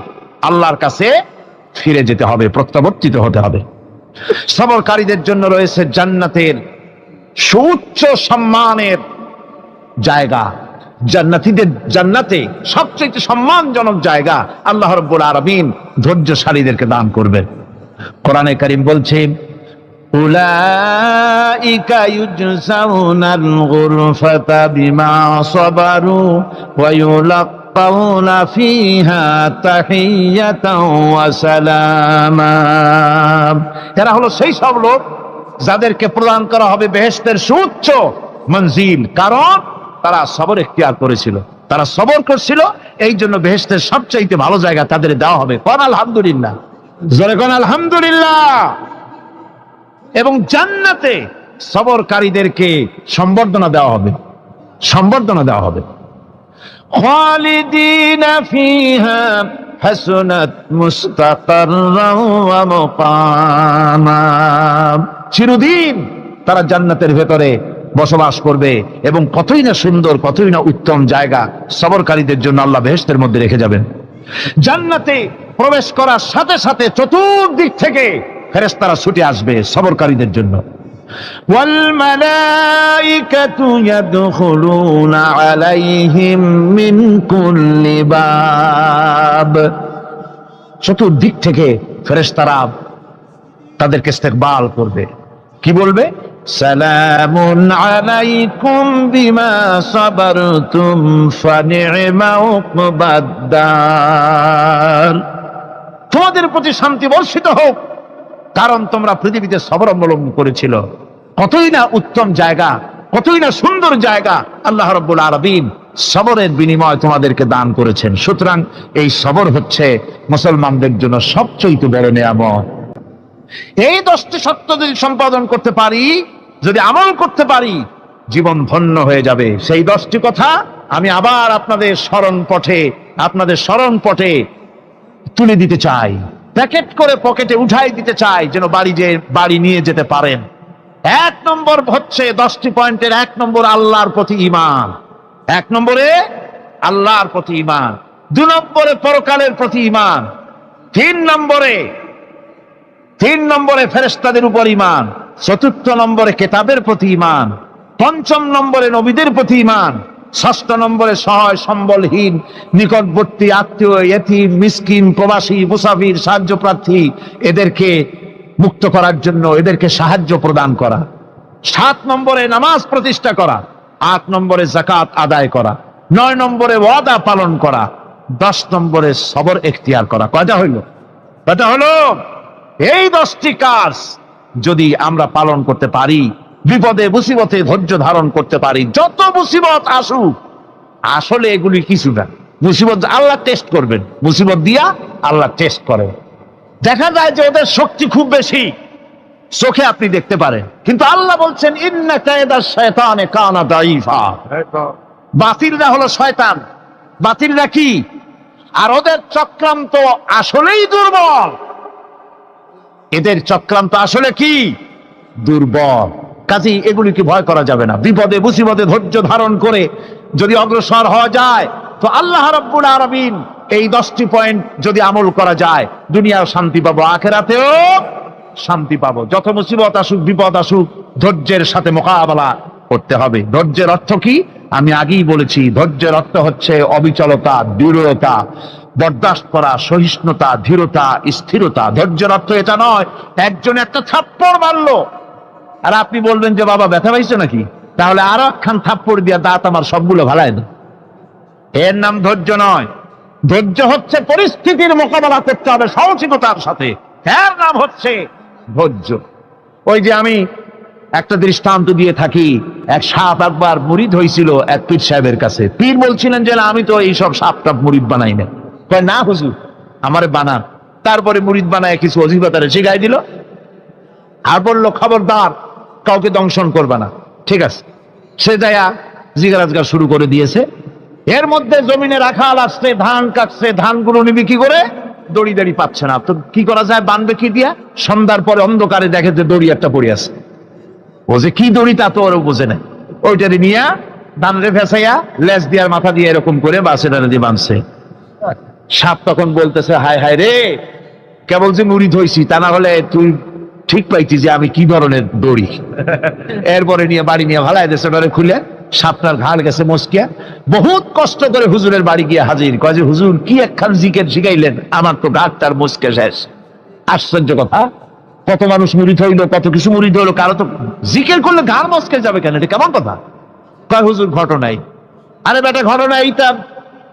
আল্লাহর কাছে ফিরে যেতে হবে, প্রত্যাবর্তিত হতে হবে। সবরকারীদের জন্য রয়েছে জান্নাতের সুউচ্চ সম্মানের জায়গা। জান্নাতে সবচেয়ে সম্মানজনক জায়গা আল্লাহ রাব্বুল আলামিন ধৈর্যশালীদেরকে দান করবেন। কোরআনে কারীম বলছে, উলাইকা ইউজসাউনাল গুরফাতা বিমা সাবারু ওয়া ইউলাক্কাউনা ফিহা তাহিয়াতাও ওয়া সালামা। এরা হলো সেই সব লোক যাদেরকে প্রদান করা হবে বেহেশতের সুউচ্চ মঞ্জিল, কারণ তারা সবর এখতিয়ার করেছিল, তারা সবর করছিল, এই জন্য বেহেশতের সবচাইতে ভালো জায়গা তাদের দেওয়া হবে। কোন আলহামদুলিল্লাহ, জোরে কোন আলহামদুলিল্লাহ। এবং জান্নাতে সবরকারীদেরকে সম্বর্ধনা দেওয়া হবে, সম্বর্ধনা দেওয়া হবে। খালিদিনা ফিহা হাসুনাত মুস্তাকাররাও ওয়া মুকামা। চিরদিন তারা জান্নাতের ভেতরে বসবাস করবে এবং কতই না সুন্দর, কতই না উত্তম জায়গা সবরকারীদের জন্য আল্লাহ বেহেশতের মধ্যে রেখে যাবেন। জান্নাতে প্রবেশ করার সাথে সাথে চতুর্দিক থেকে ফেরেশতারা ছুটে আসবে সবরকারীদের জন্য। ওয়াল মালাইকাতু ইয়াদখুলুনা আলাইহিম মিন কুল্লি বাব। চতুর্দিক থেকে ফেরেশতারা তাদেরকে ইস্তেকবাল করবে, কি বলবে? সালামুন আলাইকুম বিমা সাবারতুম ফানি'মা উকবাদ-দার। তোমাদের প্রতি শান্তি বর্ষিত হোক, কারণ তোমরা পৃথিবীতে সবর অবলম্বন করেছিল। কতই না উত্তম জায়গা, কতই না সুন্দর জায়গা আল্লাহ রাব্বুল আলামিন সবরের বিনিময় তোমাদেরকে দান করেছেন। সুতরাং এই সবর হচ্ছে মুসলমানদের জন্য সবচেয়ে বড় নিয়ামত। এই 10টি সত্য যদি সম্পাদন করতে পারি, যদি আমল করতে পারি, জীবন ধন্য হয়ে যাবে। সেই 10টি কথা আমি আবার আপনাদের স্মরণ পটে তুলে দিতে চাই, প্যাকেট করে পকেটে উঠাই দিতে চাই, যেন বাড়ি নিয়ে যেতে পারেন। 1 নম্বর হচ্ছে 10টি পয়েন্টের 1 নম্বর আল্লাহর প্রতি ঈমান। 1 নম্বরে আল্লাহর প্রতি ঈমান, 2 নম্বরে পরকালের প্রতি ঈমান, 3 নম্বরে ফেরেশতাদের উপর ঈমান, 4 নম্বরে কিতাবের প্রতি ঈমান, 5 নম্বরে নবীদের প্রতি ঈমান, 6 নম্বরে সহায় সম্বলহীন নিকটবর্তী আত্মীয়, ইয়েতিম, মিসকিন, প্রবাসী, মুসাফির, সাহায্য প্রার্থী, এদেরকে মুক্ত করার জন্য এদেরকে সাহায্য প্রদান করা, 7 নম্বরে নামাজ প্রতিষ্ঠা করা, 8 নম্বরে যাকাত আদায় করা, 9 নম্বরে ওয়াদা পালন করা, 10 নম্বরে সবর এখতিয়ার করা। কয়টা হইল? এই 10টি কাজ যদি আমরা পালন করতে পারি, বিপদে মুসিবতে ধৈর্য ধারণ করতে পারি, যত মুসিবত আসুক, আসলে এগুলি কিছু না। মুসিবত আল্লাহ টেস্ট করবেন, মুসিবত দিয়া আল্লাহ টেস্ট করেন। দেখা যায় যে ওদের শক্তি খুব বেশি, চোখে আপনি দেখতে পারেন, কিন্তু আল্লাহ বলছেন ইন্না কায়দা শায়তানে কানা দাঈফা। বাতিলরা হলো শয়তান, বাতিলরা কি? আর ওদের চক্রান্ত আসলেই দুর্বল, এদের চক্রান্ত আসলে কি? দুর্বল। কাজেই এগুলিকে ভয় করা যাবে না। বিপদে মুসিবতে ধৈর্য ধারণ করে যদি অগ্রসর হওয়া যায়, তো আল্লাহ রাব্বুল আলামিন এই 10টি পয়েন্ট যদি আমল করা যায়, দুনিয়াও শান্তি পাবো, আখিরাতেও শান্তি পাবো। যত মুসিবত আসুক, বিপদ আসুক, ধৈর্যের সাথে মোকাবেলা করতে হবে। ধৈর্যের অর্থ কি? আমি আগেই বলেছি, ধৈর্যের অর্থ হচ্ছে অবিচলতা, দৃঢ়তা, বরদাস্ত করা, সহিষ্ণুতা, ধীরতা, স্থিরতা। ধৈর্যের অর্থ এটা নয় একজন একটা থাপ্পড় মারলো আর আপনি বলবেন যে বাবা ব্যথা পাইছো নাকি, তাহলে আরো একখান থাপ্পড় দিয়া দাঁত আমার সবগুলো ভালাই দেন। এর নাম ধৈর্য নয়। ধৈর্য হচ্ছে পরিস্থিতির মোকাবেলা করতে হবে সাহসিকতার সাথে, এর নাম হচ্ছে ধৈর্য। ওই যে আমি একটা দৃষ্টান্ত দিয়ে থাকি, এক সাপ একবার মুরিদ হয়েছিল এক পীর সাহেবের কাছে। পীর বলছিলেন যে আমি তো এইসব সাপ টাপ মুরিদ বানাই না। কয় না হুজুর, আমারে বানান। তারপরে মুরিদ বানায় কিছু অজিফাতারে শিখাই দিল আর বললো খবরদার কাউকে দংশন করবে না। ঠিক আছে, সে যায়া জিজ্ঞাসা শুরু করে দিয়েছে। এর মধ্যে জমিনে রাখাল আসছে, ধান কাটছে, ধানগুলো নিবি কি করে? দড়ি দাড়ি পাচ্ছে না, তো কি করা যায়, বানবে কি দিয়া? সন্ধ্যার পরে অন্ধকারে দেখে যে দড়ি একটা পড়ে আছে। ও যে কি দড়ি তা তো ওরা বোঝে না, ওইটারে নিয়ে ধানরে ফেসাইয়া লেজ দিয়ার মাথা দিয়ে এরকম করে বাসেটারে দিয়ে বানছে। সাপ তখন বলতেছে হায় হায় রে, কেবল যে মুরিদ হইছি তা না হলে তুই ঠিক পাইতি যে আমি কি ধরনের দড়ি। এরপরে নিয়ে বাড়ি নিয়ে ভালাই দেশে ডরে খুলে সাপটার ঘাড় গেছে মস্কিয়া। বহুত কষ্ট করে হুজুরের বাড়ি গিয়ে হাজির, কয় যে হুজুর কি একখান জিকের শিখাইলেন, আমার তো ঘাটটার মস্কে শেষ। আশ্চর্য কথা, কত মানুষ মুরিদ হইলো, কত কিছু মুরিদ হইলো, কারো তো জিকির করলে ঘাড় মস্কে যাবে কেন? এটা কেমন কথা? কয় হুজুর ঘটনাই। আরে বেটা ঘটনা এইটা,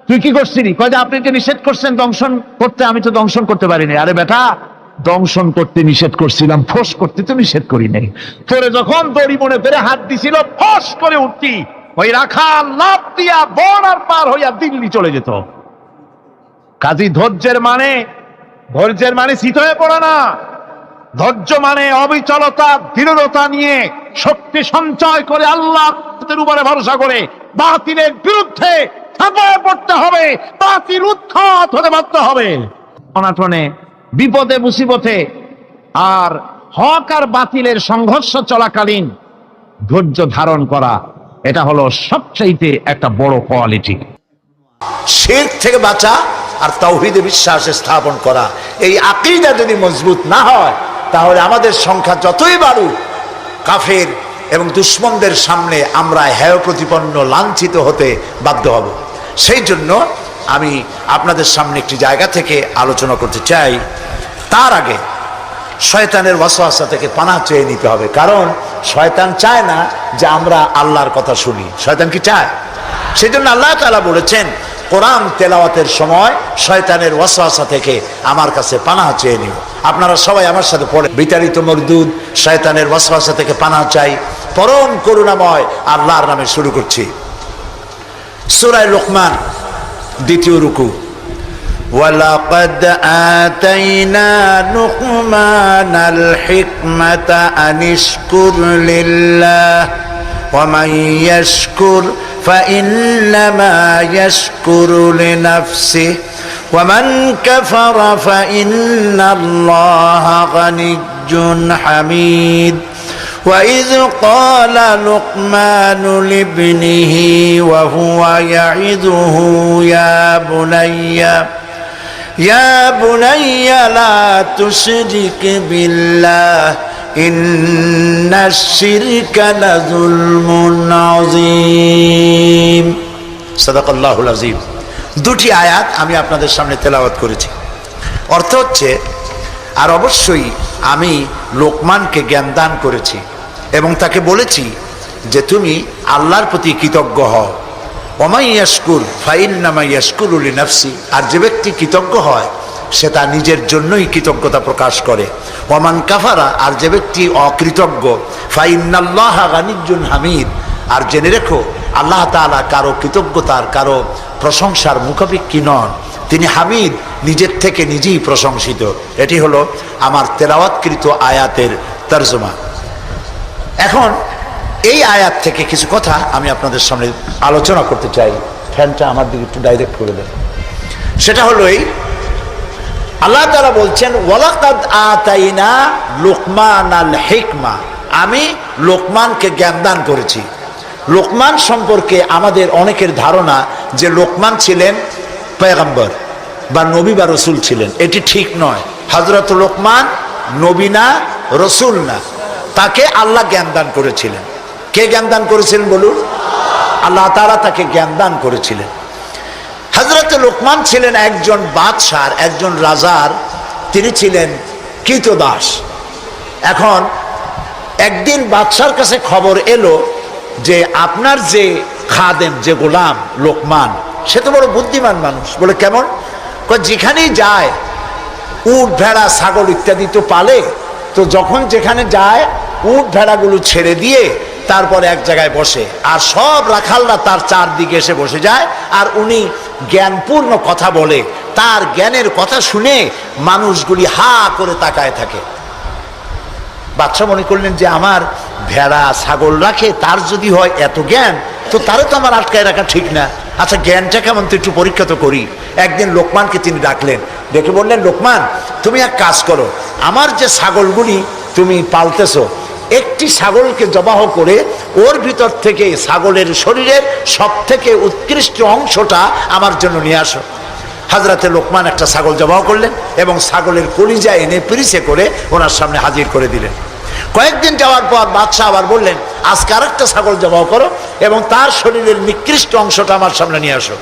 তুই কি করছিলি? কয় যে আপনি যে নিষেধ করছেন দংশন করতে, আমি তো দংশন করতে পারিনি। আরে বেটা দংশন করতে নিষেধ করছিলাম, ফোঁস করতে তো নিষেধ করি নাই। তোরে যখন দড়ি মনে পেরে হাত দিছিল, ফোঁস করে উঠতি, ওই রাখা লাভ দিয়া বর্ডার পার হইয়া দিল্লি চলে যেত। কাজী ধৈর্যের মানে শীত হয়ে পড়ে না। ধৈর্য মানে অবিচলতা, দৃঢ়তা নিয়ে শক্তি সঞ্চয় করে আল্লাহর উপরে ভরসা করে বাতিলের বিরুদ্ধে ঝাঁপিয়ে পড়তে হবে, বাতিল উৎখাত হতে বাধ্য হবে। অনাটনে, বিপদে, মুসিবতে আর হক আর বাতিলের সংঘর্ষ চলাকালীন ধৈর্য ধারণ করা, এটা হলো সবচাইতে একটা বড় কোয়ালিটি। শিরক থেকে বাঁচা আর তাওহীদে বিশ্বাস স্থাপন করা, এই আকীদা যদি মজবুত না হয়, তাহলে আমাদের সংখ্যা যতই বাড়ুক, কাফের এবং দুশমনদের সামনে আমরা হেয় প্রতিপন্ন, লাঞ্ছিত হতে বাধ্য হব। সেই জন্য আমি আপনাদের সামনে একটি জায়গা থেকে আলোচনা করতে চাই। তার আগে শয়তানের ওয়াসওয়াসা থেকে পানাহ চেয়ে নিতে হবে, কারণ শয়তান চায় না যে আমরা আল্লাহর কথা শুনি। শয়তান কি চায়? সেই জন্য আল্লাহ তাআলা বলেছেন, কোরআন তেলাওয়াতের সময় শয়তানের ওয়াসওয়াসা থেকে আমার কাছে পানাহ চেয়ে নিও। আপনারা সবাই আমার সাথে পড়ে, বিতাড়িত মরদুদ, শয়তানের ওয়াসওয়াসা থেকে পানাহ চাই, পরম করুণাময় আল্লাহর নামে শুরু করছি। সূরা লোকমান, দ্বিতীয় রুকু। ওয়ালাকাদ আতাইনা লুকমানাল হিকমাতা আনিশকুর লিল্লাহ ওয়া মান ইয়াশকুর فإنما يشكر لنفسه ومن كفر فإن الله غني حميد وإذ قال لقمان لابنه وهو يعظه يا بني لا تشرك بالله إن الشرك لظلم عظيم সাদাকাল্লাহুল আযীম। দুটি আয়াত আমি আপনাদের সামনে তেলাওয়াত করেছি। অর্থ হচ্ছে, আর অবশ্যই আমি লোকমানকে জ্ঞান দান করেছি এবং তাকে বলেছি যে তুমি আল্লাহর প্রতি কৃতজ্ঞ হও। ওয়া মান ইয়াশকুর ফাইন্নামা ইয়াশকুরু লিনাফসি, আর যে ব্যক্তি কৃতজ্ঞ হয় সে তার নিজের জন্যই কৃতজ্ঞতা প্রকাশ করে। ওয়া মান কাফারা, আর যে ব্যক্তি অকৃতজ্ঞ, ফাইন্নাল্লাহা গানিয়্যুন হামিদ, আর জেনে রেখো আল্লাহ তাআলা কারো কৃতজ্ঞতার, কারো প্রশংসার মুখাপেক্ষী নন। তিনি হামিদ, নিজের থেকে নিজেই প্রশংসিত। এটি হলো আমার তেলাওয়াতকৃত আয়াতের তরজমা। এখন এই আয়াত থেকে কিছু কথা আমি আপনাদের সামনে আলোচনা করতে চাই। ফ্যানটা আমার দিকে একটু ডাইরেক্ট করে দেন। সেটা হলো এই, আল্লাহ তাআলা বলছেন, ওয়ালাকাদ আতাইনা লুকমানাল হিকমা, আমি লোকমানকে জ্ঞান দান করেছি। লোকমান সম্পর্কে আমাদের অনেকের ধারণা যে লোকমান ছিলেন পয়গম্বর বা নবী বা রসুল ছিলেন। এটি ঠিক নয়। হযরত লোকমান নবী না, রসুল না, তাকে আল্লাহ জ্ঞান দান করেছিলেন। কে জ্ঞান দান করেছিলেন বলুন? আল্লাহ তাআলা তাকে জ্ঞান দান করেছিলেন। হযরত লোকমান ছিলেন একজন বাদশার, একজন রাজার, তিনি ছিলেন কৃতদাস। এখন একদিন বাদশার কাছে খবর এলো যে আপনার যে খাদেম, যে গোলাম লোকমান, সে তো বড় বুদ্ধিমান মানুষ। বলে কেমন? যেখানেই যায় উট, ভেড়া, ছাগল ইত্যাদি তো পালে, তো যখন যেখানে যায় উট ভেড়াগুলো ছেড়ে দিয়ে তারপরে এক জায়গায় বসে, আর সব রাখালরা তার চারদিকে এসে বসে যায়, আর উনি জ্ঞানপূর্ণ কথা বলে। তার জ্ঞানের কথা শুনে মানুষগুলি হা করে তাকায় থাকে। বাদশা মনে করলেন যে আমার ভেড়া ছাগল রাখে, তার যদি হয় এত জ্ঞান, তো তারও তো আমার আটকায় রাখা ঠিক না। আচ্ছা, জ্ঞানটা কেমন তো একটু পরীক্ষা তো করি। একদিন লোকমানকে তিনি ডাকলেন, ডেকে বললেন, লোকমান, তুমি এক কাজ করো, আমার যে ছাগলগুলি তুমি পালতেছো, একটি ছাগলকে জবাহ করে ওর ভিতর থেকে ছাগলের শরীরের সব থেকে উৎকৃষ্ট অংশটা আমার জন্য নিয়ে আসো। হযরতে লোকমান একটা ছাগল জবাহ করলেন এবং ছাগলের কলিজা এনে পিরিচে করে ওনার সামনে হাজির করে দিলেন। কয়েকদিন যাওয়ার পর বাদশাহ আবার বললেন, আজকে আরেকটা ছাগল জবাহ করো এবং তার শরীরের নিকৃষ্ট অংশটা আমার সামনে নিয়ে আসো।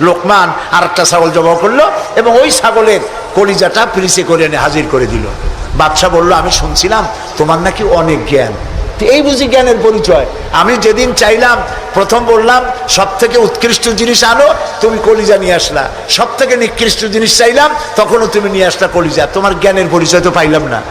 লোকমান আরেকটা ছাগল জবাহ করলো এবং ওই ছাগলের কলিজাটা পিরিচে করে এনে হাজির করে দিল। বাদশাহ বলল, আমি শুনছিলাম তোমার নাকি অনেক জ্ঞান, এই বুঝি জ্ঞানের পরিচয়? আমি যেদিন চাইলাম, প্রথম বললাম সব থেকে উৎকৃষ্ট জিনিস আনো, তুমি কলিজা নিয়ে আসলা। সব থেকে নিকৃষ্ট জিনিস চাইলাম, তখনও তুমি নিয়ে আসলা কলিজা। তোমার জ্ঞানের পরিচয় তো পাইলাম না।